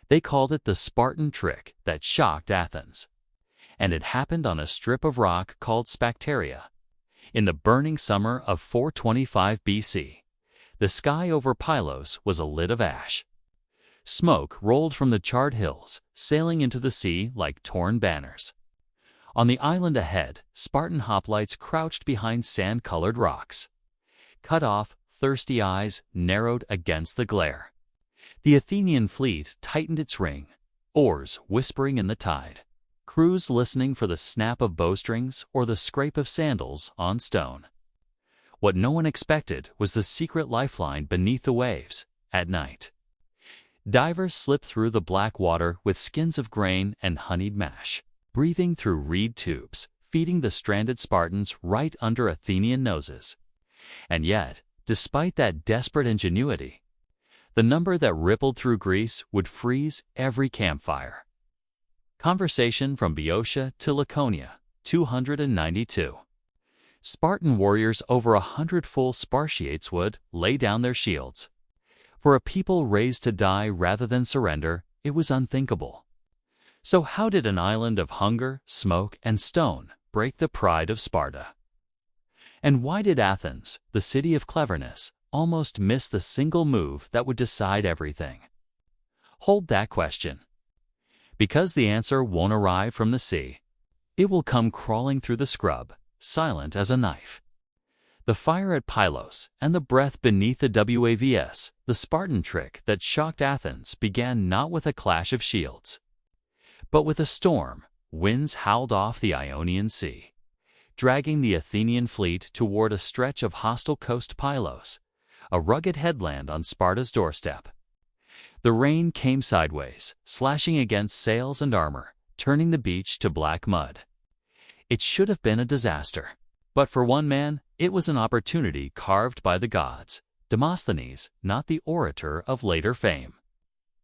They called it the Spartan trick that shocked Athens. And it happened on a strip of rock called Sphacteria. In the burning summer of 425 BC, the sky over Pylos was a lid of ash. Smoke rolled from the charred hills, sailing into the sea like torn banners. On the island ahead, Spartan hoplites crouched behind sand-colored rocks. Cut off, thirsty eyes narrowed against the glare. The Athenian fleet tightened its ring, oars whispering in the tide, crews listening for the snap of bowstrings or the scrape of sandals on stone. What no one expected was the secret lifeline beneath the waves at night. Divers slipped through the black water with skins of grain and honeyed mash, breathing through reed tubes, feeding the stranded Spartans right under Athenian noses. And yet, despite that desperate ingenuity, the number that rippled through Greece would freeze every campfire. Conversation from Boeotia to Laconia, 292. Spartan warriors over 100 full Spartiates would lay down their shields. For a people raised to die rather than surrender, it was unthinkable. So how did an island of hunger, smoke, and stone break the pride of Sparta? And why did Athens, the city of cleverness, almost miss the single move that would decide everything? Hold that question. Because the answer won't arrive from the sea. It will come crawling through the scrub, silent as a knife. The fire at Pylos and the breath beneath the waves, the Spartan trick that shocked Athens, began not with a clash of shields, but with a storm. Winds howled off the Ionian Sea, dragging the Athenian fleet toward a stretch of hostile coast. Pylos, a rugged headland on Sparta's doorstep. The rain came sideways, slashing against sails and armor, turning the beach to black mud. It should have been a disaster, but for one man, it was an opportunity carved by the gods. Demosthenes, not the orator of later fame.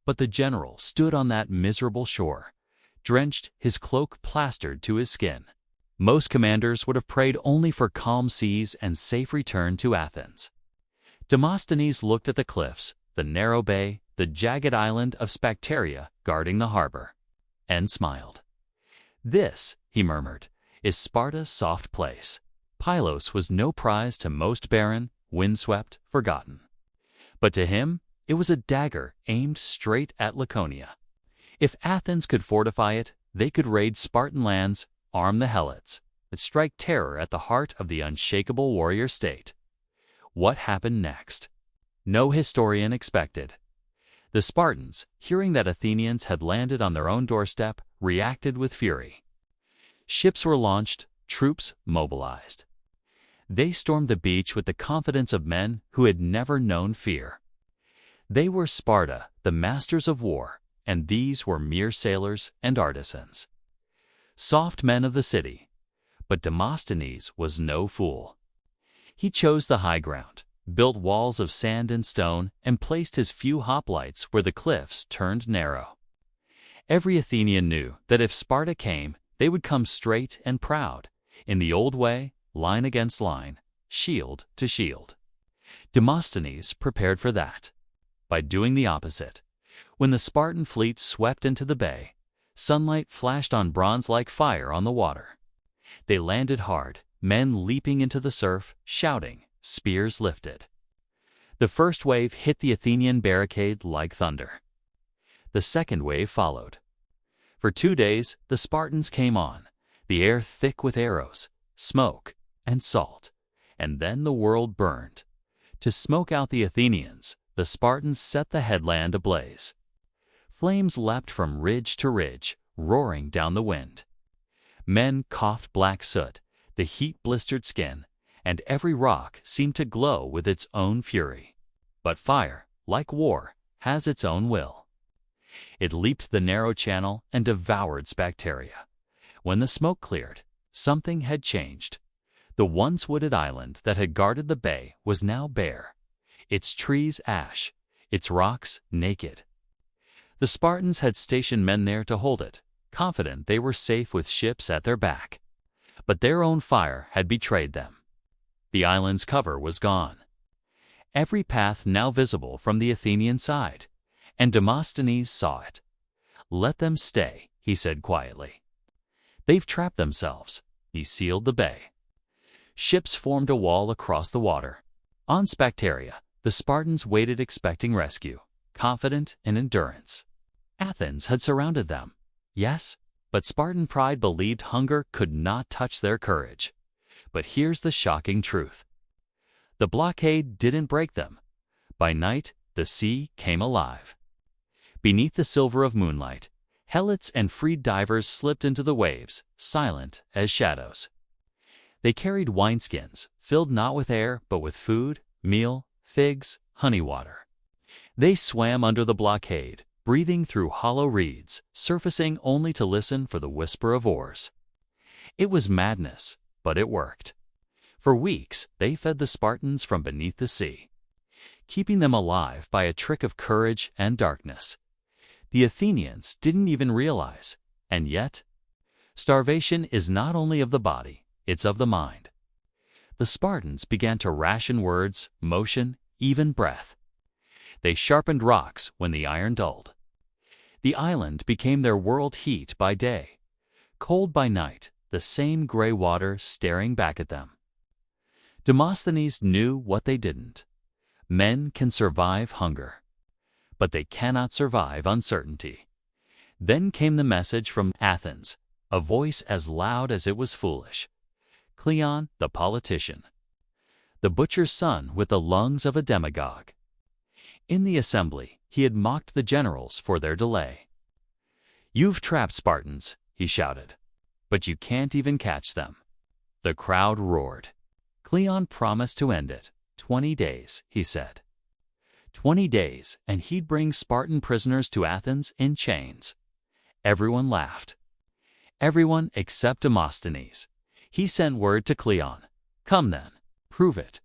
But the general stood on that miserable shore, drenched, his cloak plastered to his skin. Most commanders would have prayed only for calm seas and safe return to Athens. Demosthenes looked at the cliffs, the narrow bay, the jagged island of Sphacteria guarding the harbor, and smiled. "This," he murmured, "is Sparta's soft place." Pylos was no prize to most, barren, windswept, forgotten. But to him, it was a dagger aimed straight at Laconia. If Athens could fortify it, they could raid Spartan lands, arm the Helots, and strike terror at the heart of the unshakable warrior state. What happened next? No historian expected. The Spartans, hearing that Athenians had landed on their own doorstep, reacted with fury. Ships were launched, troops mobilized. They stormed the beach with the confidence of men who had never known fear. They were Sparta, the masters of war, and these were mere sailors and artisans. Soft men of the city. But Demosthenes was no fool. He chose the high ground, built walls of sand and stone, and placed his few hoplites where the cliffs turned narrow. Every Athenian knew that if Sparta came, they would come straight and proud, in the old way, line against line, shield to shield. Demosthenes prepared for that by doing the opposite. When the Spartan fleet swept into the bay, sunlight flashed on bronze like fire on the water. They landed hard, men leaping into the surf, shouting, spears lifted. The first wave hit the Athenian barricade like thunder. The second wave followed. For 2 days, the Spartans came on, the air thick with arrows, smoke, and salt, and then the world burned. To smoke out the Athenians, the Spartans set the headland ablaze. Flames leapt from ridge to ridge, roaring down the wind. Men coughed black soot, the heat blistered skin, and every rock seemed to glow with its own fury. But fire, like war, has its own will. It leaped the narrow channel and devoured Sphacteria. When the smoke cleared, something had changed. The once wooded island that had guarded the bay was now bare, its trees ash, its rocks naked. The Spartans had stationed men there to hold it, confident they were safe with ships at their back. But their own fire had betrayed them. The island's cover was gone. Every path now visible from the Athenian side, and Demosthenes saw it, "Let them stay," he said quietly. "They've trapped themselves." He sealed the bay. Ships formed a wall across the water. On Sphacteria, the Spartans waited expecting rescue, confident in endurance. Athens had surrounded them, yes, but Spartan pride believed hunger could not touch their courage. But here's the shocking truth. The blockade didn't break them. By night, the sea came alive. Beneath the silver of moonlight, helots and freed divers slipped into the waves, silent as shadows. They carried wineskins, filled not with air but with food, meal, figs, honey water. They swam under the blockade, breathing through hollow reeds, surfacing only to listen for the whisper of oars. It was madness, but it worked. For weeks, they fed the Spartans from beneath the sea, keeping them alive by a trick of courage and darkness. The Athenians didn't even realize, and yet, starvation is not only of the body, it's of the mind. The Spartans began to ration words, motion, even breath. They sharpened rocks when the iron dulled. The island became their world, heat by day, cold by night, the same gray water staring back at them. Demosthenes knew what they didn't. Men can survive hunger, but they cannot survive uncertainty. Then came the message from Athens, a voice as loud as it was foolish. Cleon, the politician, the butcher's son with the lungs of a demagogue. In the assembly, he had mocked the generals for their delay. "You've trapped Spartans," he shouted, "but you can't even catch them." The crowd roared. Cleon promised to end it. 20 days, he said. 20 days, and he'd bring Spartan prisoners to Athens in chains. Everyone laughed. Everyone except Demosthenes. He sent word to Cleon, "Come then, prove it."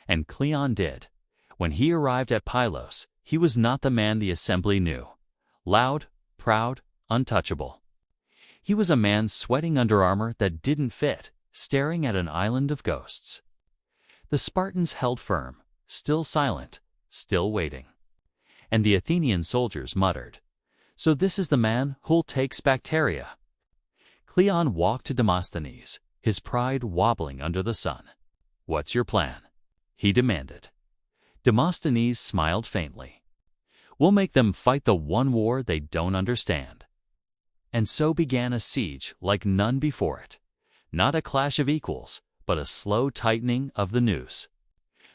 And Cleon did. When he arrived at Pylos, he was not the man the assembly knew. Loud, proud, untouchable. He was a man sweating under armor that didn't fit, staring at an island of ghosts. The Spartans held firm, still silent, still waiting. And the Athenian soldiers muttered, "So this is the man who'll take Sphacteria." Cleon walked to Demosthenes, his pride wobbling under the sun. "What's your plan?" he demanded. Demosthenes smiled faintly. "We'll make them fight the one war they don't understand." And so began a siege like none before it. Not a clash of equals, but a slow tightening of the noose.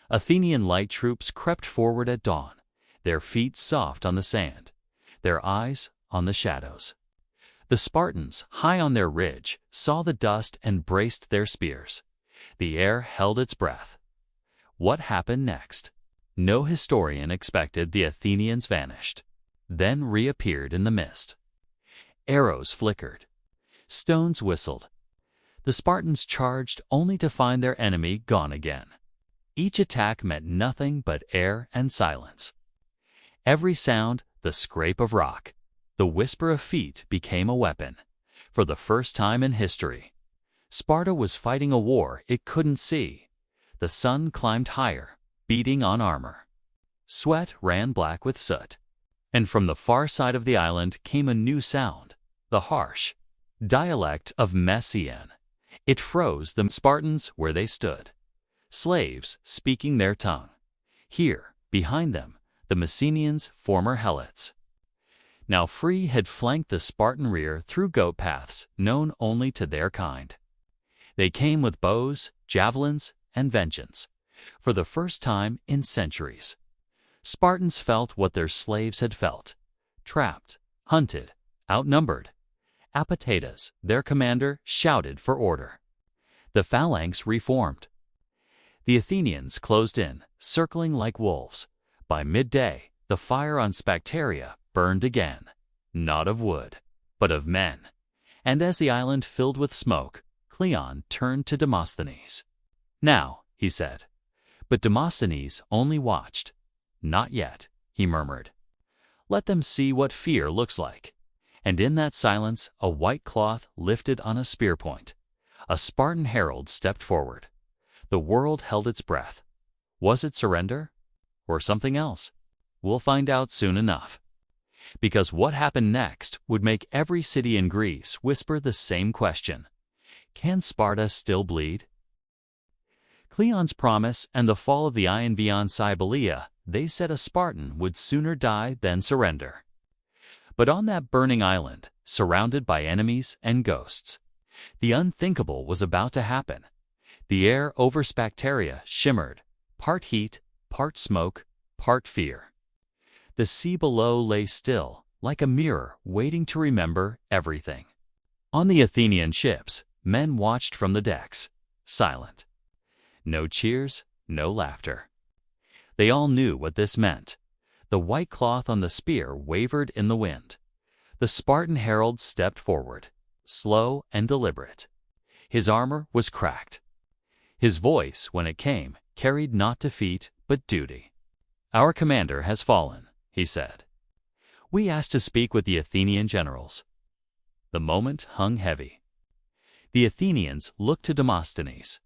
Athenian light troops crept forward at dawn, their feet soft on the sand, their eyes on the shadows. The Spartans, high on their ridge, saw the dust and braced their spears. The air held its breath. What happened next? No historian expected. The Athenians vanished, then reappeared in the mist. Arrows flickered. Stones whistled. The Spartans charged only to find their enemy gone again. Each attack meant nothing but air and silence. Every sound, the scrape of rock, the whisper of feet, became a weapon. For the first time in history, Sparta was fighting a war it couldn't see. The sun climbed higher, beating on armor. Sweat ran black with soot. And from the far side of the island came a new sound, the harsh dialect of Messian. It froze the Spartans where they stood. Slaves speaking their tongue. Here, behind them, the Messenians, former helots. Now free, had flanked the Spartan rear through goat paths known only to their kind. They came with bows, javelins, and vengeance. For the first time in centuries, Spartans felt what their slaves had felt. Trapped, hunted, outnumbered. Epictetus, their commander, shouted for order. The phalanx reformed. The Athenians closed in, circling like wolves. By midday, the fire on Sphacteria burned again, not of wood, but of men. And as the island filled with smoke, Cleon turned to Demosthenes. "Now," he said. But Demosthenes only watched. "Not yet," he murmured. "Let them see what fear looks like." And in that silence, a white cloth lifted on a spear point. A Spartan herald stepped forward. The world held its breath. Was it surrender? Or something else? We'll find out soon enough. because what happened next would make every city in Greece whisper the same question: can Sparta still bleed? Cleon's promise and the fall of the Ion Cybele, they said a Spartan would sooner die than surrender. But on that burning island, surrounded by enemies and ghosts, the unthinkable was about to happen. The air over Sphacteria shimmered, part heat, part smoke, part fear. The sea below lay still, like a mirror waiting to remember everything. On the Athenian ships, men watched from the decks, silent. No cheers, no laughter. They all knew what this meant. The white cloth on the spear wavered in the wind. The Spartan herald stepped forward, slow and deliberate. His armor was cracked. His voice, when it came, carried not defeat, but duty. "Our commander has fallen," he said. "We asked to speak with the Athenian generals." The moment hung heavy. The Athenians looked to Demosthenes.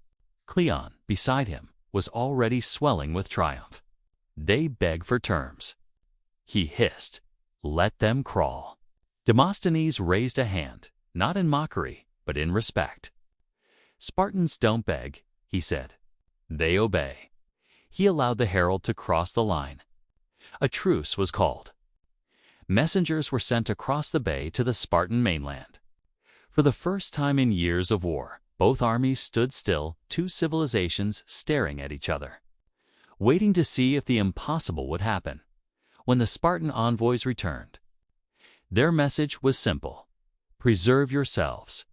Cleon, beside him, was already swelling with triumph. They begged for terms. He hissed, "Let them crawl." Demosthenes raised a hand, not in mockery, but in respect. "Spartans don't beg," he said. "They obey." He allowed the herald to cross the line. A truce was called. Messengers were sent across the bay to the Spartan mainland. For the first time in years of war, both armies stood still, two civilizations staring at each other, waiting to see if the impossible would happen. When the Spartan envoys returned, their message was simple: preserve yourselves.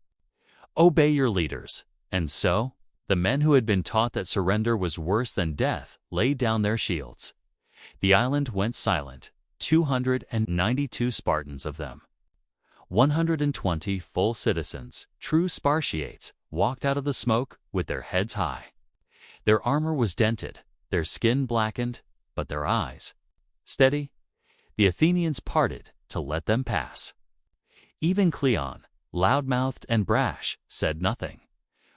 Obey your leaders. And so, the men who had been taught that surrender was worse than death laid down their shields. The island went silent, 292 Spartans of them. 120 full citizens, true Spartiates, walked out of the smoke with their heads high. Their armor was dented, their skin blackened, but their eyes steady. The Athenians parted to let them pass. Even Cleon, loud-mouthed and brash, said nothing.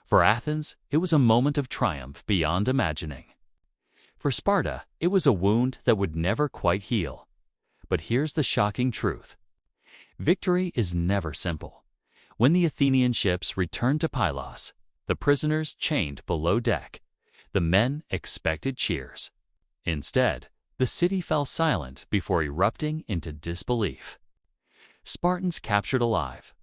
For Athens, it was a moment of triumph beyond imagining. For Sparta, it was a wound that would never quite heal. But here's the shocking truth. Victory is never simple. When the Athenian ships returned to Pylos, the prisoners chained below deck, the men expected cheers. Instead, the city fell silent before erupting into disbelief. Spartans captured alive.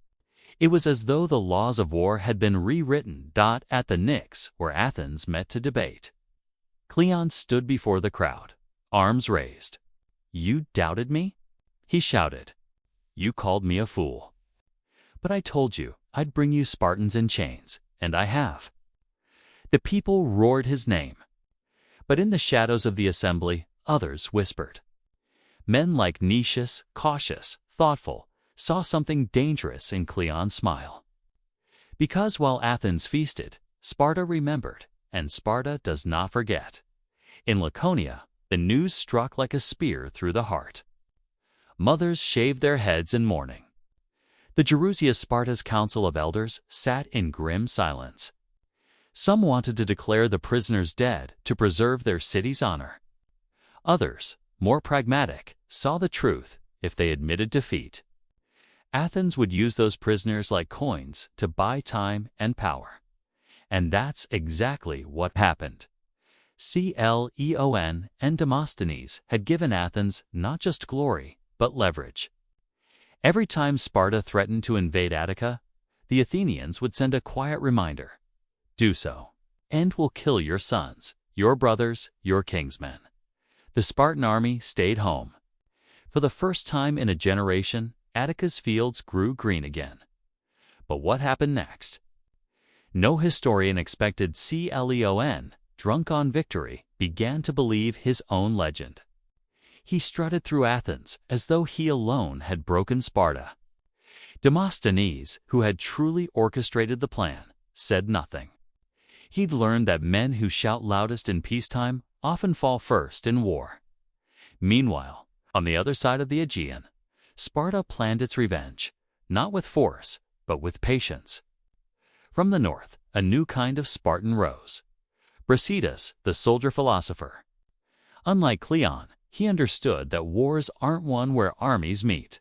It was as though the laws of war had been rewritten. At the Pnyx, where Athens met to debate, Cleon stood before the crowd, arms raised. "You doubted me?" he shouted. "You called me a fool. But I told you I'd bring you Spartans in chains, and I have." The people roared his name. But in the shadows of the assembly, others whispered. Men like Nicias, cautious, thoughtful, saw something dangerous in Cleon's smile. Because while Athens feasted, Sparta remembered, and Sparta does not forget. In Laconia, the news struck like a spear through the heart. Mothers shaved their heads in mourning. The Gerousia Sparta's council of elders sat in grim silence. Some wanted to declare the prisoners dead to preserve their city's honor. Others, more pragmatic, saw the truth if they admitted defeat. Athens would use those prisoners like coins to buy time and power. And that's exactly what happened. Cleon and Demosthenes had given Athens not just glory, but leverage. Every time Sparta threatened to invade Attica, the Athenians would send a quiet reminder: "Do so, and we'll kill your sons, your brothers, your kingsmen." The Spartan army stayed home. For the first time in a generation, Attica's fields grew green again. But what happened next? No historian expected Cleon, drunk on victory, began to believe his own legend. He strutted through Athens as though he alone had broken Sparta. Demosthenes, who had truly orchestrated the plan, said nothing. He'd learned that men who shout loudest in peacetime often fall first in war. Meanwhile, on the other side of the Aegean, Sparta planned its revenge, not with force, but with patience. From the north, a new kind of Spartan rose. Brasidas, the soldier philosopher. Unlike Cleon, He understood that wars aren't won where armies meet,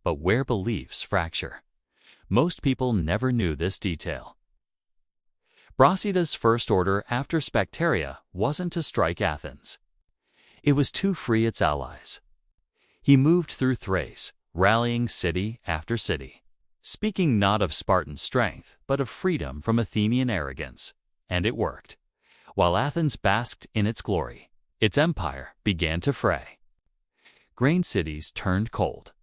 but where beliefs fracture. Most people never knew this detail. Brasidas' first order after Sphacteria wasn't to strike Athens. It was to free its allies. He moved through Thrace, rallying city after city, speaking not of Spartan strength, but of freedom from Athenian arrogance. And it worked. While Athens basked in its glory, its empire began to fray. Grain cities turned cold.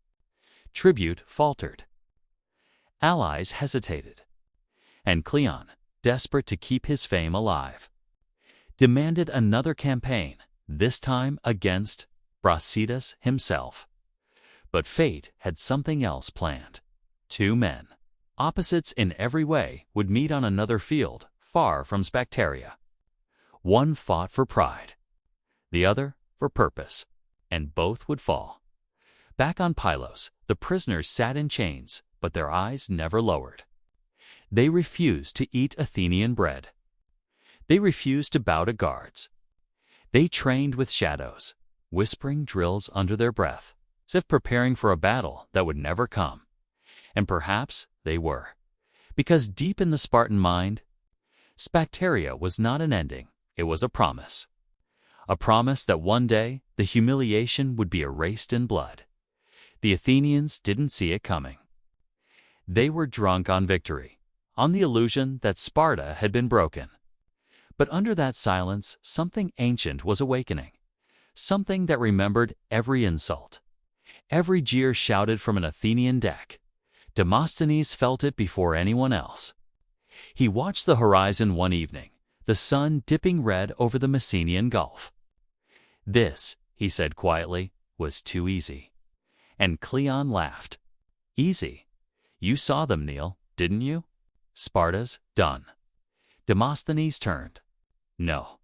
Tribute faltered. Allies hesitated. And Cleon, desperate to keep his fame alive, demanded another campaign, this time against Brasidas himself. But fate had something else planned. Two men, opposites in every way, would meet on another field far from Sphacteria. One fought for pride, the other for purpose, and both would fall. Back on Pylos, the prisoners sat in chains, but their eyes never lowered. They refused to eat Athenian bread. They refused to bow to guards. They trained with shadows, whispering drills under their breath, as if preparing for a battle that would never come. And perhaps they were, because deep in the Spartan mind, Sphacteria was not an ending, it was a promise. A promise that one day the humiliation would be erased in blood. The Athenians didn't see it coming. They were drunk on victory, on the illusion that Sparta had been broken. But under that silence, something ancient was awakening, something that remembered every insult. Every jeer shouted from an Athenian deck. Demosthenes felt it before anyone else. He watched the horizon one evening, the sun dipping red over the Messenian Gulf. This, he said quietly, was too easy. And Cleon laughed. Easy? You saw them kneel, didn't you? Sparta's done. Demosthenes turned. No,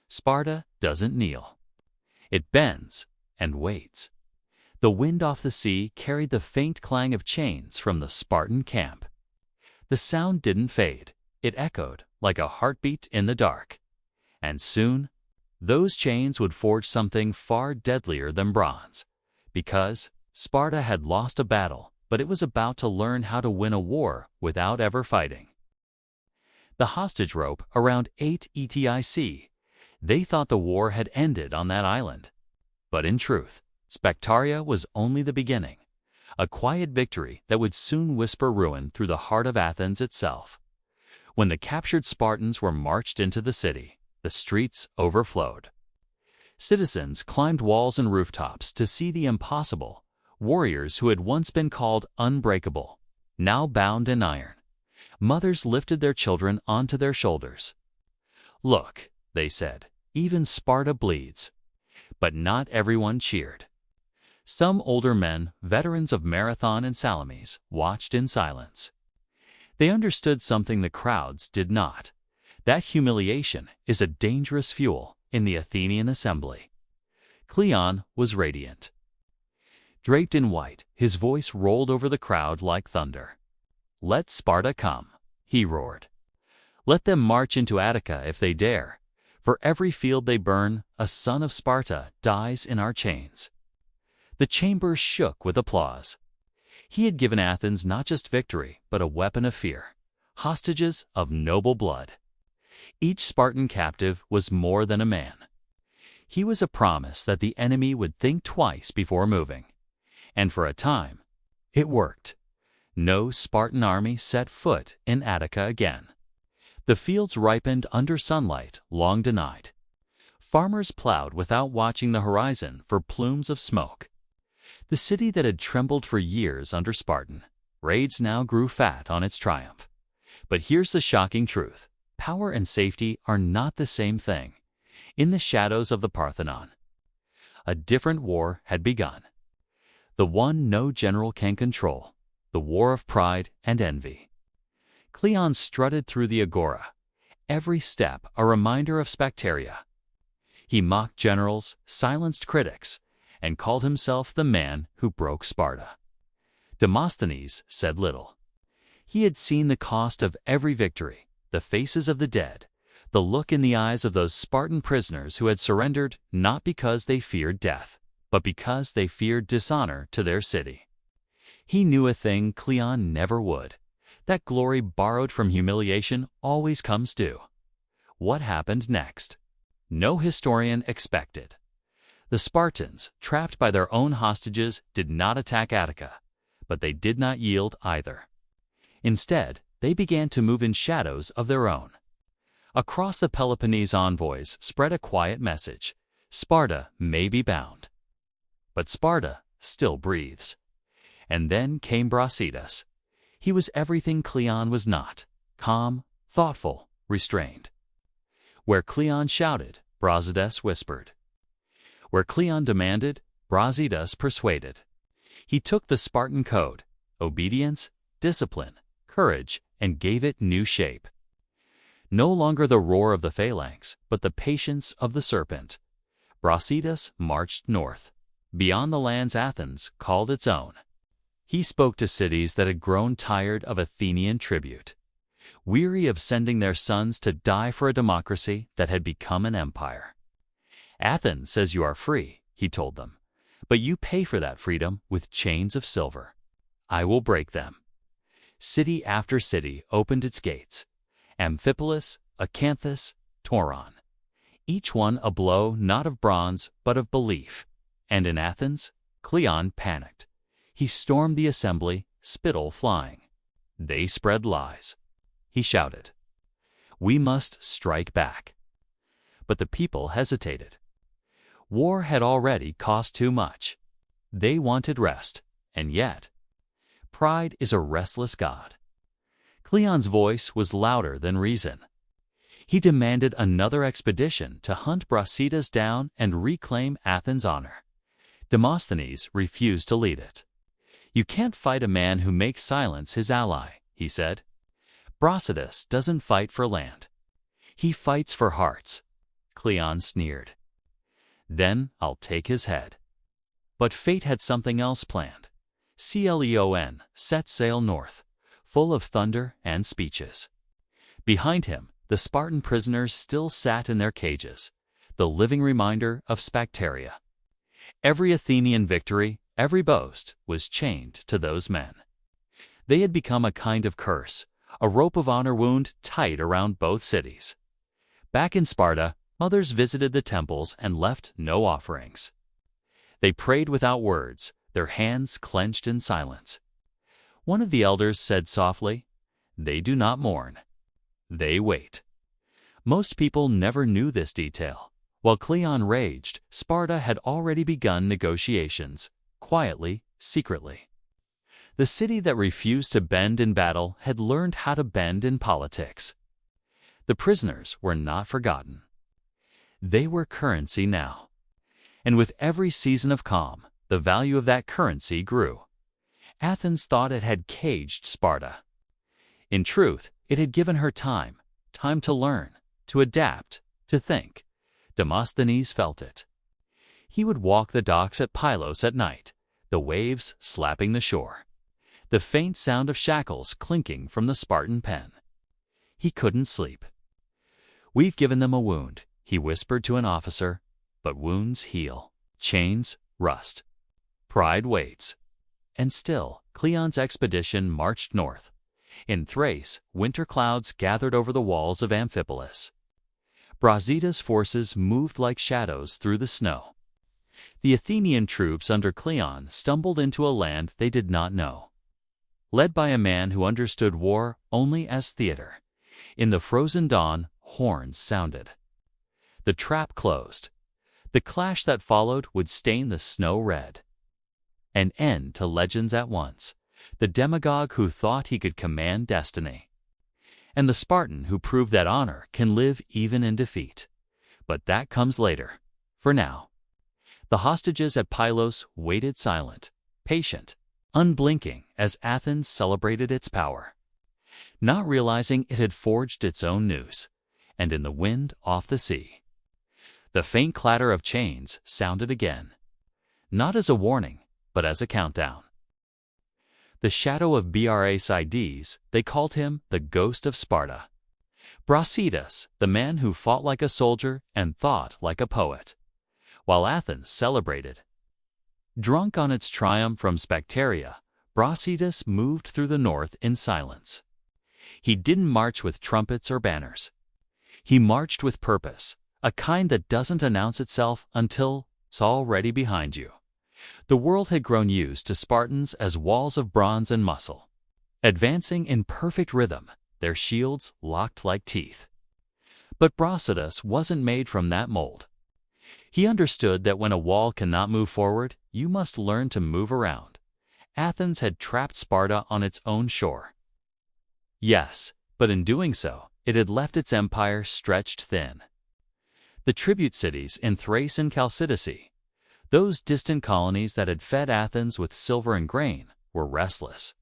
Sparta doesn't kneel. It bends and waits. The wind off the sea carried the faint clang of chains from the Spartan camp. The sound didn't fade. It echoed like a heartbeat in the dark. And soon, those chains would forge something far deadlier than bronze. Because Sparta had lost a battle, but it was about to learn how to win a war without ever fighting. The hostage rope around 8 ETIC. They thought the war had ended on that island. But in truth, Sphacteria was only the beginning. A quiet victory that would soon whisper ruin through the heart of Athens itself. When the captured Spartans were marched into the city, the streets overflowed. Citizens climbed walls and rooftops to see the impossible. Warriors who had once been called unbreakable, now bound in iron. Mothers lifted their children onto their shoulders. Look, they said, even Sparta bleeds. But not everyone cheered. Some older men, veterans of Marathon and Salamis, watched in silence. They understood something the crowds did not. That humiliation is a dangerous fuel in the Athenian assembly. Cleon was radiant. Draped in white, his voice rolled over the crowd like thunder. Let Sparta come, he roared. Let them march into Attica if they dare. For every field they burn, a son of Sparta dies in our chains. The chamber shook with applause. He had given Athens not just victory, but a weapon of fear, hostages of noble blood. Each Spartan captive was more than a man. He was a promise that the enemy would think twice before moving. And for a time, it worked. No Spartan army set foot in Attica again. The fields ripened under sunlight long denied. Farmers plowed without watching the horizon for plumes of smoke. The city that had trembled for years under Spartan raids now grew fat on its triumph. But here's the shocking truth. Power and safety are not the same thing. In the shadows of the Parthenon, a different war had begun. The one no general can control. The war of pride and envy. Cleon strutted through the agora, every step a reminder of Sphacteria. He mocked generals, silenced critics, and called himself the man who broke Sparta. Demosthenes said little. He had seen the cost of every victory, the faces of the dead, the look in the eyes of those Spartan prisoners who had surrendered not because they feared death, but because they feared dishonor to their city. He knew a thing Cleon never would, that glory borrowed from humiliation always comes due. What happened next? No historian expected. The Spartans, trapped by their own hostages, did not attack Attica, but they did not yield either. Instead, they began to move in shadows of their own. Across the Peloponnese envoys spread a quiet message: Sparta may be bound, but Sparta still breathes. And then came Brasidas. He was everything Cleon was not: calm, thoughtful, restrained. Where Cleon shouted, Brasidas whispered. Where Cleon demanded, Brasidas persuaded. He took the Spartan code: obedience, discipline, courage, and gave it new shape. No longer the roar of the phalanx, but the patience of the serpent. Brasidas marched north, beyond the lands Athens called its own. He spoke to cities that had grown tired of Athenian tribute, weary of sending their sons to die for a democracy that had become an empire. Athens says you are free, he told them, but you pay for that freedom with chains of silver. I will break them. City after city opened its gates: Amphipolis, Acanthus, Toron. Each one a blow not of bronze but of belief. And in Athens, Cleon panicked. He stormed the assembly, spittle flying. They spread lies. He shouted, "We must strike back." But the people hesitated. War had already cost too much. They wanted rest, and yet, pride is a restless god. Cleon's voice was louder than reason. He demanded another expedition to hunt Brasidas down and reclaim Athens' honor. Demosthenes refused to lead it. You can't fight a man who makes silence his ally, he said. Brasidas doesn't fight for land. He fights for hearts. Cleon sneered. Then I'll take his head. But fate had something else planned. Cleon set sail north, full of thunder and speeches. Behind him, the Spartan prisoners still sat in their cages, the living reminder of Sphacteria. Every Athenian victory, every boast, was chained to those men. They had become a kind of curse, a rope of honor wound tight around both cities. Back in Sparta, mothers visited the temples and left no offerings. They prayed without words, their hands clenched in silence. One of the elders said softly, "They do not mourn. They wait." Most people never knew this detail. While Cleon raged, Sparta had already begun negotiations, quietly, secretly. The city that refused to bend in battle had learned how to bend in politics. The prisoners were not forgotten. They were currency now. And with every season of calm, the value of that currency grew. Athens thought it had caged Sparta. In truth, it had given her time to learn, to adapt, to think. Demosthenes felt it. He would walk the docks at Pylos at night, the waves slapping the shore, the faint sound of shackles clinking from the Spartan pen. He couldn't sleep. "We've given them a wound," he whispered to an officer, "but wounds heal. Chains rust. Pride waits." And still, Cleon's expedition marched north. In Thrace, winter clouds gathered over the walls of Amphipolis. Brasidas' forces moved like shadows through the snow. The Athenian troops under Cleon stumbled into a land they did not know. Led by a man who understood war only as theater, in the frozen dawn, horns sounded. The trap closed. The clash that followed would stain the snow red. An end to legends at once, the demagogue who thought he could command destiny, and the Spartan who proved that honor can live even in defeat. But that comes later. For now, the hostages at Pylos waited silent, patient, unblinking as Athens celebrated its power, not realizing it had forged its own news. And in the wind off the sea, the faint clatter of chains sounded again, not as a warning, but as a countdown. The shadow of Brasidas, they called him the ghost of Sparta. Brasidas, the man who fought like a soldier and thought like a poet. While Athens celebrated, Drunk on its triumph from Sphacteria, Brasidas moved through the north in silence. He didn't march with trumpets or banners. He marched with purpose, a kind that doesn't announce itself until it's already behind you. The world had grown used to Spartans as walls of bronze and muscle, advancing in perfect rhythm, their shields locked like teeth. But Brasidas wasn't made from that mold. He understood that when a wall cannot move forward, you must learn to move around. Athens had trapped Sparta on its own shore. Yes, but in doing so, it had left its empire stretched thin. The tribute cities in Thrace and Chalcidice, those distant colonies that had fed Athens with silver and grain, were restless.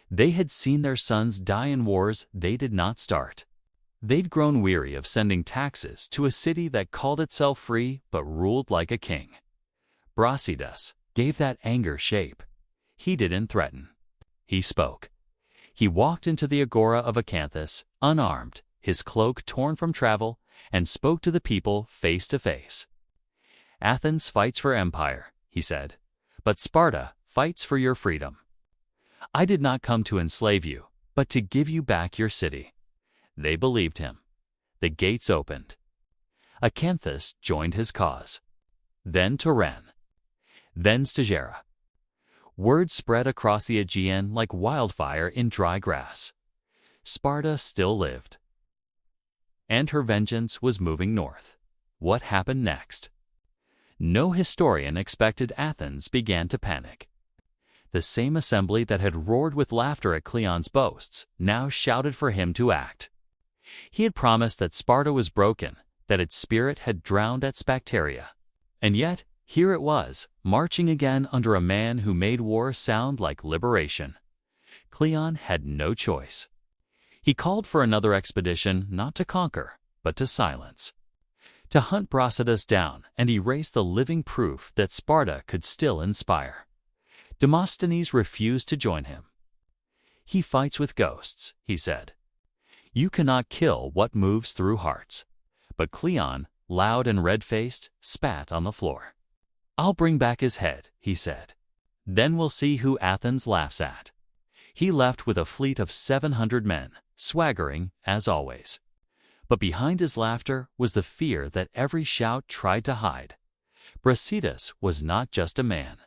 They had seen their sons die in wars they did not start. They'd grown weary of sending taxes to a city that called itself free but ruled like a king. Brasidas gave that anger shape. He didn't threaten. He spoke. He walked into the agora of Acanthus, unarmed, his cloak torn from travel, and spoke to the people face to face. "Athens fights for empire," he said, "but Sparta fights for your freedom. I did not come to enslave you, but to give you back your city." They believed him. The gates opened. Acanthus joined his cause. Then Turan. Then Sphacteria. Word spread across the Aegean like wildfire in dry grass. Sparta still lived. And her vengeance was moving north. What happened next? No historian expected Athens began to panic. The same assembly that had roared with laughter at Cleon's boasts now shouted for him to act. He had promised that Sparta was broken, that its spirit had drowned at Sphacteria. And yet, here it was, marching again under a man who made war sound like liberation. Cleon had no choice. He called for another expedition not to conquer, but to silence. To hunt Brasidas down and erase the living proof that Sparta could still inspire. Demosthenes refused to join him. "He fights with ghosts," he said. "You cannot kill what moves through hearts." But Cleon, loud and red-faced, spat on the floor. "I'll bring back his head," he said. "Then we'll see who Athens laughs at." He left with a fleet of 700 men, swaggering as always. But behind his laughter was the fear that every shout tried to hide. Brasidas was not just a man.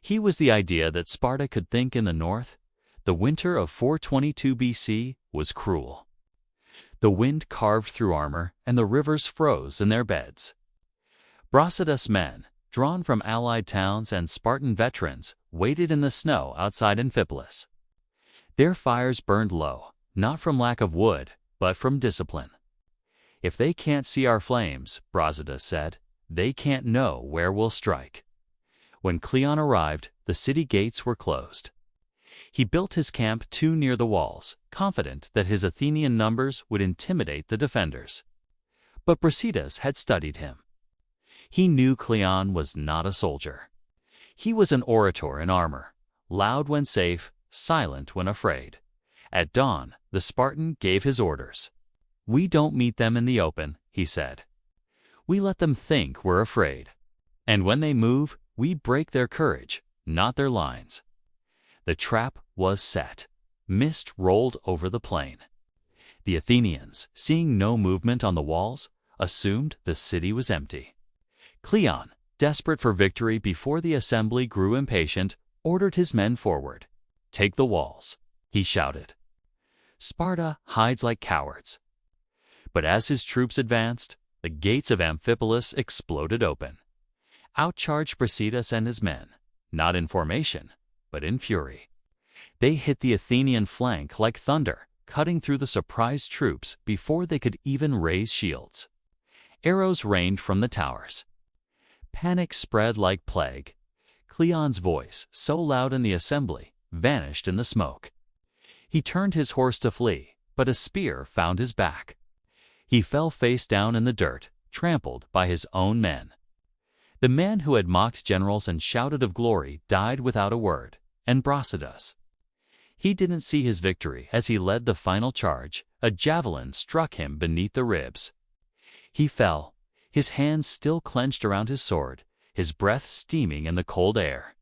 He was the idea that Sparta could think in the north. The winter of 422 BC was cruel. The wind carved through armor, and the rivers froze in their beds. Brasidas' men, drawn from allied towns and Spartan veterans, waited in the snow outside Amphipolis. Their fires burned low, not from lack of wood, but from discipline. "If they can't see our flames," Brasidas said, "they can't know where we'll strike." When Cleon arrived, the city gates were closed. He built his camp too near the walls, confident that his Athenian numbers would intimidate the defenders. But Brasidas had studied him. He knew Cleon was not a soldier. He was an orator in armor, loud when safe, silent when afraid. At dawn, the Spartan gave his orders. "We don't meet them in the open," he said. "We let them think we're afraid. And when they move, we break their courage, not their lines." The trap was set. Mist rolled over the plain. The Athenians, seeing no movement on the walls, assumed the city was empty. Cleon, desperate for victory before the assembly grew impatient, ordered his men forward. "Take the walls," he shouted. "Sparta hides like cowards." But as his troops advanced, the gates of Amphipolis exploded open. Out charged Brasidas and his men, not in formation, but in fury. They hit the Athenian flank like thunder, cutting through the surprised troops before they could even raise shields. Arrows rained from the towers. Panic spread like plague. Cleon's voice, so loud in the assembly, vanished in the smoke. He turned his horse to flee, but a spear found his back. He fell face down in the dirt, trampled by his own men. The man who had mocked generals and shouted of glory died without a word, and Brasidas. He didn't see his victory as he led the final charge. A javelin struck him beneath the ribs. He fell, his hands still clenched around his sword, his breath steaming in the cold air.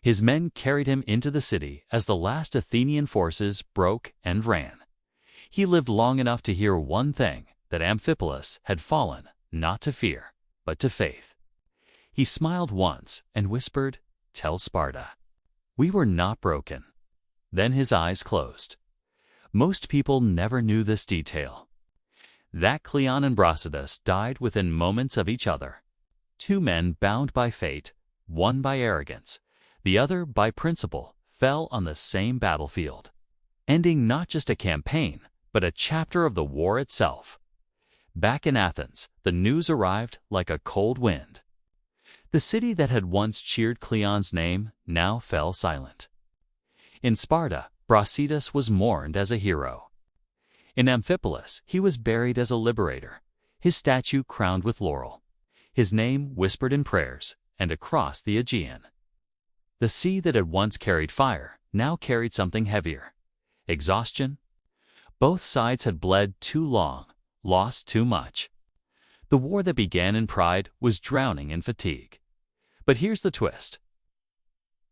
His men carried him into the city as the last Athenian forces broke and ran. He lived long enough to hear one thing, that Amphipolis had fallen, not to fear, but to faith. He smiled once and whispered, "Tell Sparta, we were not broken." Then his eyes closed. Most people never knew this detail. That Cleon and Brasidas died within moments of each other. Two men bound by fate, one by arrogance, the other by principle, fell on the same battlefield, ending not just a campaign, but a chapter of the war itself. Back in Athens, the news arrived like a cold wind. The city that had once cheered Cleon's name now fell silent. In Sparta, Brasidas was mourned as a hero. In Amphipolis, he was buried as a liberator, his statue crowned with laurel, his name whispered in prayers, and across the Aegean. The sea that had once carried fire now carried something heavier: exhaustion. Both sides had bled too long, lost too much. The war that began in pride was drowning in fatigue. But here's the twist.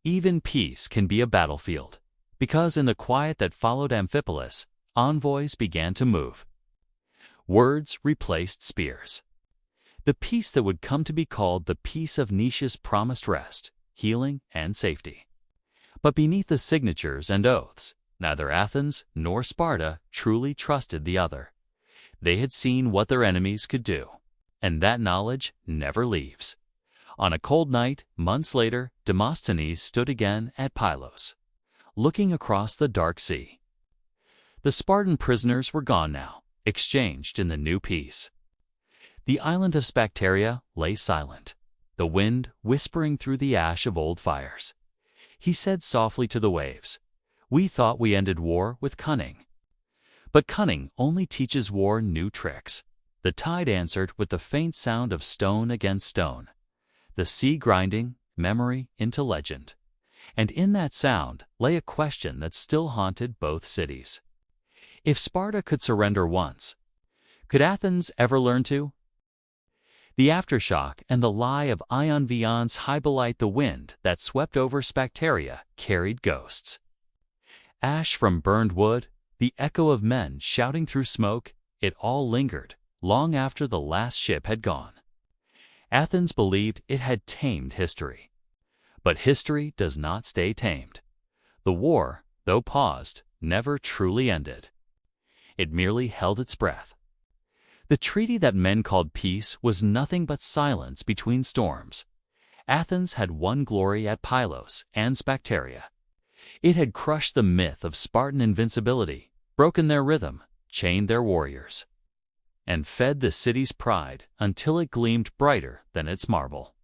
Even peace can be a battlefield, because in the quiet that followed Amphipolis, envoys began to move. Words replaced spears. The peace that would come to be called the Peace of Nicias promised rest, healing, and safety. But beneath the signatures and oaths, neither Athens nor Sparta truly trusted the other. They had seen what their enemies could do, and that knowledge never leaves. On a cold night, months later, Demosthenes stood again at Pylos, looking across the dark sea. The Spartan prisoners were gone now, exchanged in the new peace. The island of Sphacteria lay silent, the wind whispering through the ash of old fires. He said softly to the waves, "We thought we ended war with cunning. But cunning only teaches war new tricks." The tide answered with the faint sound of stone against stone, the sea grinding memory into legend. And in that sound lay a question that still haunted both cities. If Sparta could surrender once, could Athens ever learn to? The aftershock and the lie of Ion Vion's Hybolite, the wind that swept over Sphacteria, carried ghosts. Ash from burned wood, the echo of men shouting through smoke, it all lingered long after the last ship had gone. Athens believed it had tamed history. But history does not stay tamed. The war, though paused, never truly ended. It merely held its breath. The treaty that men called peace was nothing but silence between storms. Athens had won glory at Pylos and Sphacteria. It had crushed the myth of Spartan invincibility, broken their rhythm, chained their warriors, and fed the city's pride until it gleamed brighter than its marble.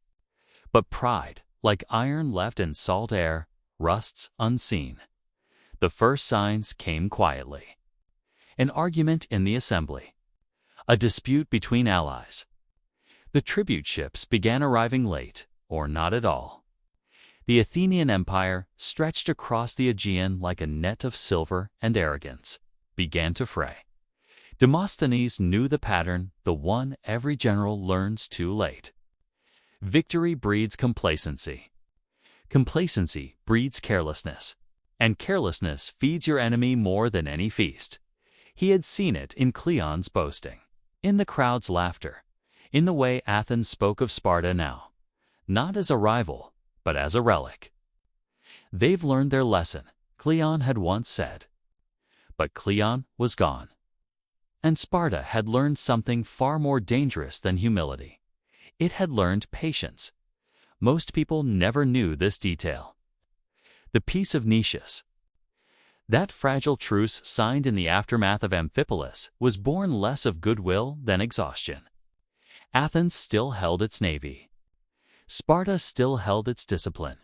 But pride, like iron left in salt air, rusts unseen. The first signs came quietly. An argument in the assembly. A dispute between allies. The tribute ships began arriving late, or not at all. The Athenian Empire, stretched across the Aegean like a net of silver and arrogance, began to fray. Demosthenes knew the pattern, the one every general learns too late. Victory breeds complacency. Complacency breeds carelessness. And carelessness feeds your enemy more than any feast. He had seen it in Cleon's boasting, in the crowd's laughter, in the way Athens spoke of Sparta now, not as a rival, but as a relic. "They've learned their lesson," Cleon had once said. But Cleon was gone. And Sparta had learned something far more dangerous than humility. It had learned patience. Most people never knew this detail. The Peace of Nicias. That fragile truce signed in the aftermath of Amphipolis was born less of goodwill than exhaustion. Athens still held its navy. Sparta still held its discipline.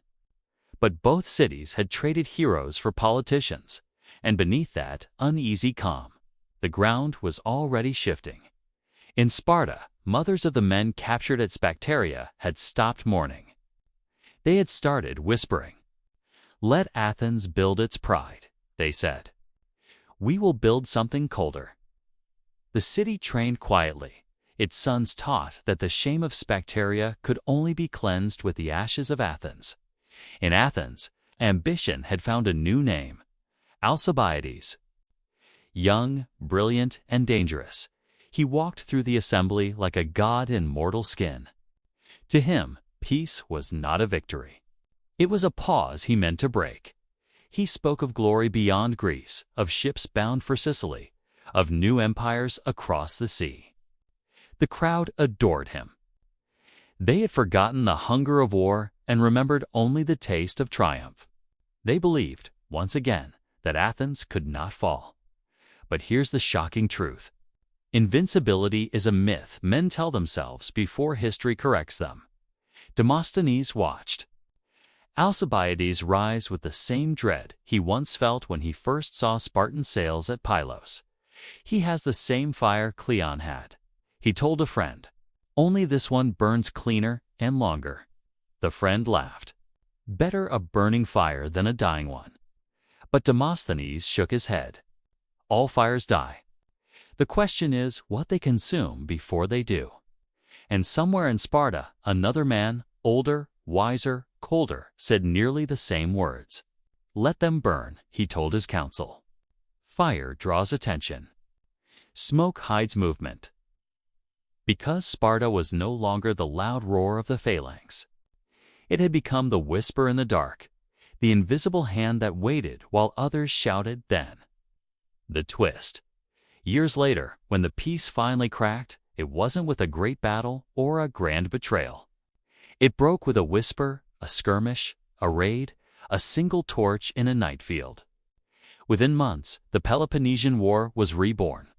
But both cities had traded heroes for politicians, and beneath that uneasy calm, the ground was already shifting. In Sparta, mothers of the men captured at Sphacteria had stopped mourning. They had started whispering. "Let Athens build its pride," they said. "We will build something colder." The city trained quietly, Its sons taught that the shame of Sphacteria could only be cleansed with the ashes of Athens. In Athens, ambition had found a new name, Alcibiades. Young, brilliant, and dangerous, he walked through the assembly like a god in mortal skin. To him, peace was not a victory. It was a pause he meant to break. He spoke of glory beyond Greece, of ships bound for Sicily, of new empires across the sea. The crowd adored him. They had forgotten the hunger of war and remembered only the taste of triumph. They believed, once again, that Athens could not fall. But here's the shocking truth. Invincibility is a myth men tell themselves before history corrects them. Demosthenes watched Alcibiades rise with the same dread he once felt when he first saw Spartan sails at Pylos. He has the same fire Cleon had. He told a friend, "Only this one burns cleaner and longer." The friend laughed. Better a burning fire than a dying one. But Demosthenes shook his head. All fires die. The question is what they consume before they do. And somewhere in Sparta, another man, older, wiser, colder, said nearly the same words. Let them burn, he told his council. Fire draws attention. Smoke hides movement. Because Sparta was no longer the loud roar of the phalanx. It had become the whisper in the dark, the invisible hand that waited while others shouted then. The twist. Years later, when the peace finally cracked, it wasn't with a great battle or a grand betrayal. It broke with a whisper, a skirmish, a raid, a single torch in a night field. Within months, the Peloponnesian War was reborn.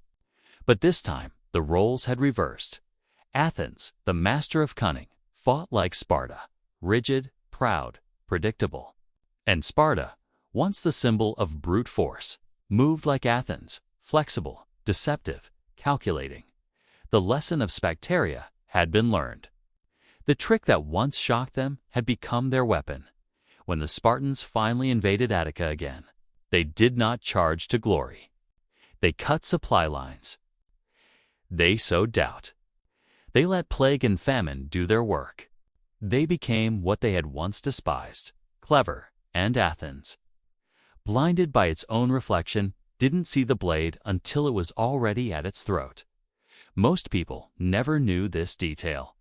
But this time, the roles had reversed. Athens, the master of cunning, fought like Sparta, rigid, proud, predictable. And Sparta, once the symbol of brute force, moved like Athens, flexible, deceptive, calculating. The lesson of Sphacteria had been learned. The trick that once shocked them had become their weapon. When the Spartans finally invaded Attica again, they did not charge to glory. They cut supply lines. They sowed doubt. They let plague and famine do their work. They became what they had once despised, clever, and Athens, blinded by its own reflection, didn't see the blade until it was already at its throat. Most people never knew this detail.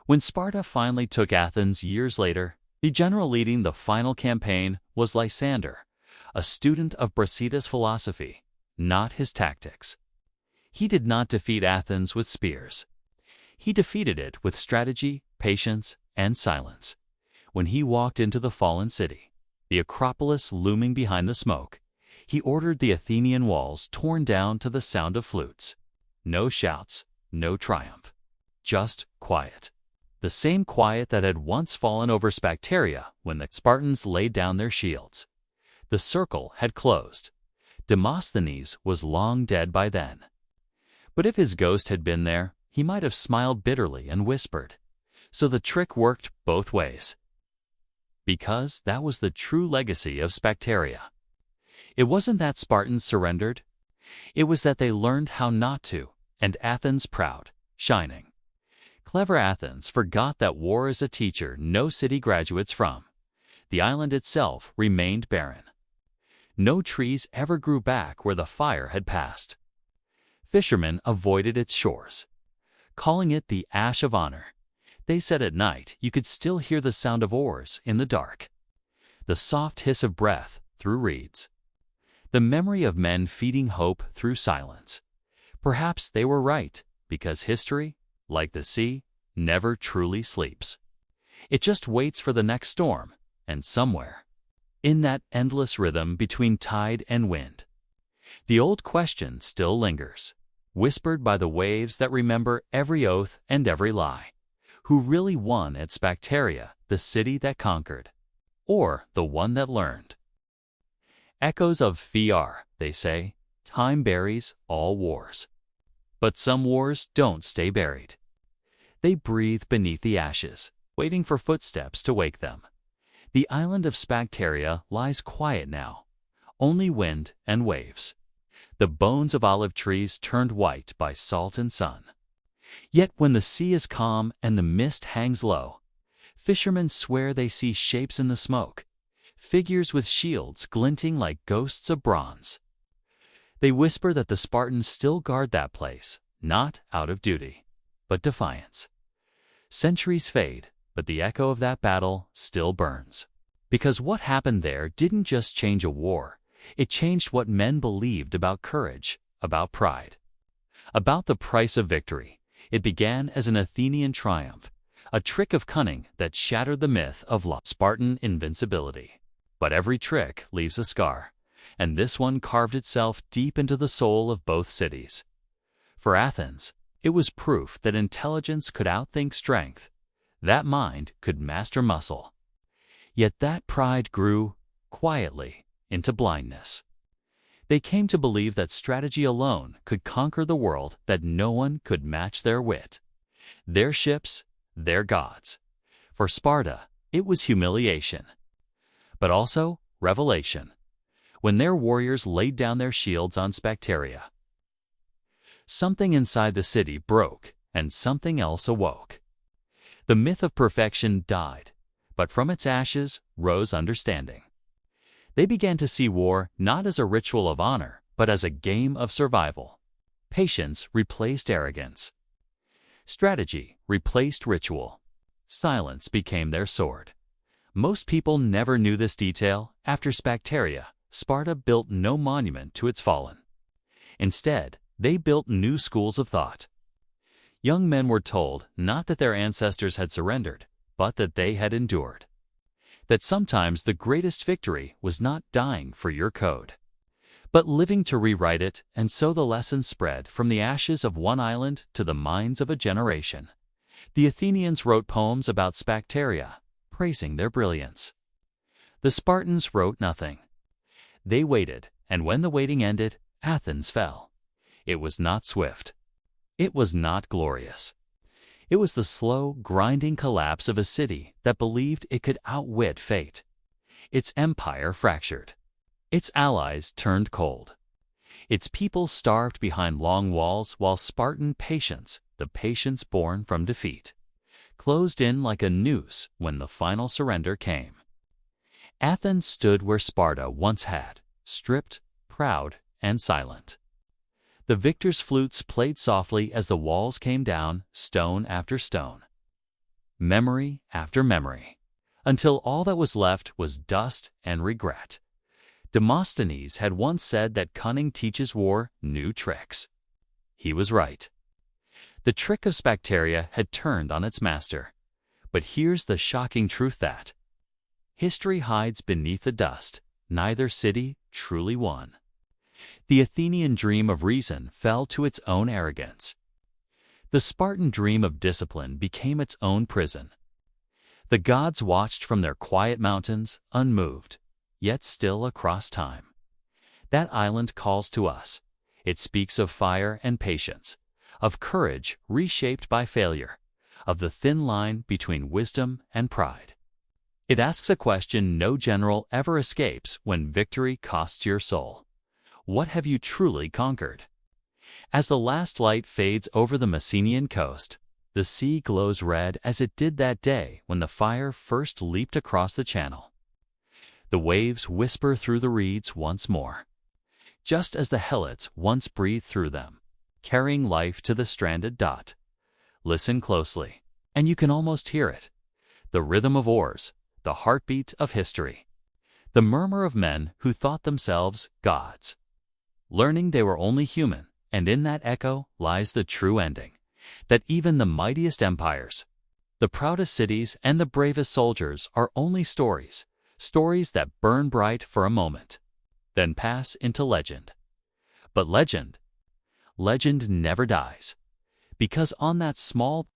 When Sparta finally took Athens years later, the general leading the final campaign was Lysander, a student of Brasidas' philosophy, not his tactics. He did not defeat Athens with spears. He defeated it with strategy, patience, and silence. When he walked into the fallen city, the Acropolis looming behind the smoke, he ordered the Athenian walls torn down to the sound of flutes. No shouts, no triumph. Just quiet. The same quiet that had once fallen over Sphacteria when the Spartans laid down their shields. The circle had closed. Demosthenes was long dead by then. But if his ghost had been there, he might have smiled bitterly and whispered. So the trick worked both ways. Because that was the true legacy of Sphacteria. It wasn't that Spartans surrendered. It was that they learned how not to, and Athens proud, shining. Clever Athens forgot that war is a teacher no city graduates from. The island itself remained barren. No trees ever grew back where the fire had passed. Fishermen avoided its shores, calling it the ash of honor. They said at night you could still hear the sound of oars in the dark, the soft hiss of breath through reeds, the memory of men feeding hope through silence. Perhaps they were right, because history, like the sea, never truly sleeps. It just waits for the next storm, and somewhere, in that endless rhythm between tide and wind, the old question still lingers, whispered by the waves that remember every oath and every lie. Who really won at Sphacteria, the city that conquered, or the one that learned? Echoes of VR, they say, time buries all wars. But some wars don't stay buried. They breathe beneath the ashes, waiting for footsteps to wake them. The island of Sphacteria lies quiet now, only wind and waves. The bones of olive trees turned white by salt and sun. Yet when the sea is calm and the mist hangs low, fishermen swear they see shapes in the smoke, figures with shields glinting like ghosts of bronze. They whisper that the Spartans still guard that place, not out of duty, but defiance. Centuries fade, but the echo of that battle still burns. Because what happened there didn't just change a war, it changed what men believed about courage, about pride, about the price of victory. It began as an Athenian triumph, a trick of cunning that shattered the myth of Spartan invincibility. But every trick leaves a scar, and this one carved itself deep into the soul of both cities. For Athens, it was proof that intelligence could outthink strength, that mind could master muscle. Yet that pride grew, quietly, into blindness. They came to believe that strategy alone could conquer the world, that no one could match their wit, their ships, their gods. For Sparta, it was humiliation, but also revelation, when their warriors laid down their shields on Sphacteria. Something inside the city broke, and something else awoke. The myth of perfection died, but from its ashes rose understanding. They began to see war not as a ritual of honor, but as a game of survival. Patience replaced arrogance. Strategy replaced ritual. Silence became their sword. Most people never knew this detail. After Sphacteria, Sparta built no monument to its fallen. Instead, they built new schools of thought. Young men were told not that their ancestors had surrendered, but that they had endured. That sometimes the greatest victory was not dying for your code, but living to rewrite it, and so the lesson spread from the ashes of one island to the minds of a generation. The Athenians wrote poems about Sphacteria, praising their brilliance. The Spartans wrote nothing. They waited, and when the waiting ended, Athens fell. It was not swift. It was not glorious. It was the slow, grinding collapse of a city that believed it could outwit fate. Its empire fractured. Its allies turned cold. Its people starved behind long walls, while Spartan patience, the patience born from defeat, closed in like a noose when the final surrender came. Athens stood where Sparta once had, stripped, proud, and silent. The victors' flutes played softly as the walls came down, stone after stone, memory after memory, until all that was left was dust and regret. Demosthenes had once said that cunning teaches war new tricks. He was right. The trick of Sphacteria had turned on its master. But here's the shocking truth that history hides beneath the dust. Neither city truly won. The Athenian dream of reason fell to its own arrogance. The Spartan dream of discipline became its own prison. The gods watched from their quiet mountains, unmoved, yet still across time. That island calls to us. It speaks of fire and patience, of courage reshaped by failure, of the thin line between wisdom and pride. It asks a question no general ever escapes when victory costs your soul. What have you truly conquered? As the last light fades over the Messenian coast, the sea glows red as it did that day when the fire first leaped across the channel. The waves whisper through the reeds once more, just as the helots once breathed through them, carrying life to the stranded dot. Listen closely, and you can almost hear it. The rhythm of oars, the heartbeat of history, the murmur of men who thought themselves gods, learning they were only human, and in that echo lies the true ending, that even the mightiest empires, the proudest cities, and the bravest soldiers are only stories, stories that burn bright for a moment, then pass into legend. But legend never dies, because on that small,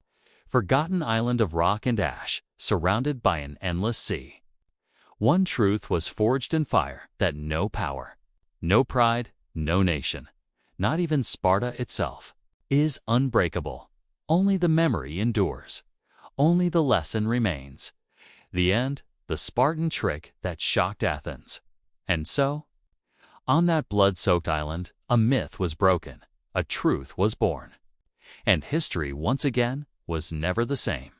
forgotten island of rock and ash, surrounded by an endless sea, one truth was forged in fire, that no power, no pride, no nation, not even Sparta itself, is unbreakable. Only the memory endures. Only the lesson remains. The end, the Spartan trick that shocked Athens. And so, on that blood-soaked island, a myth was broken, a truth was born. and history once again was never the same.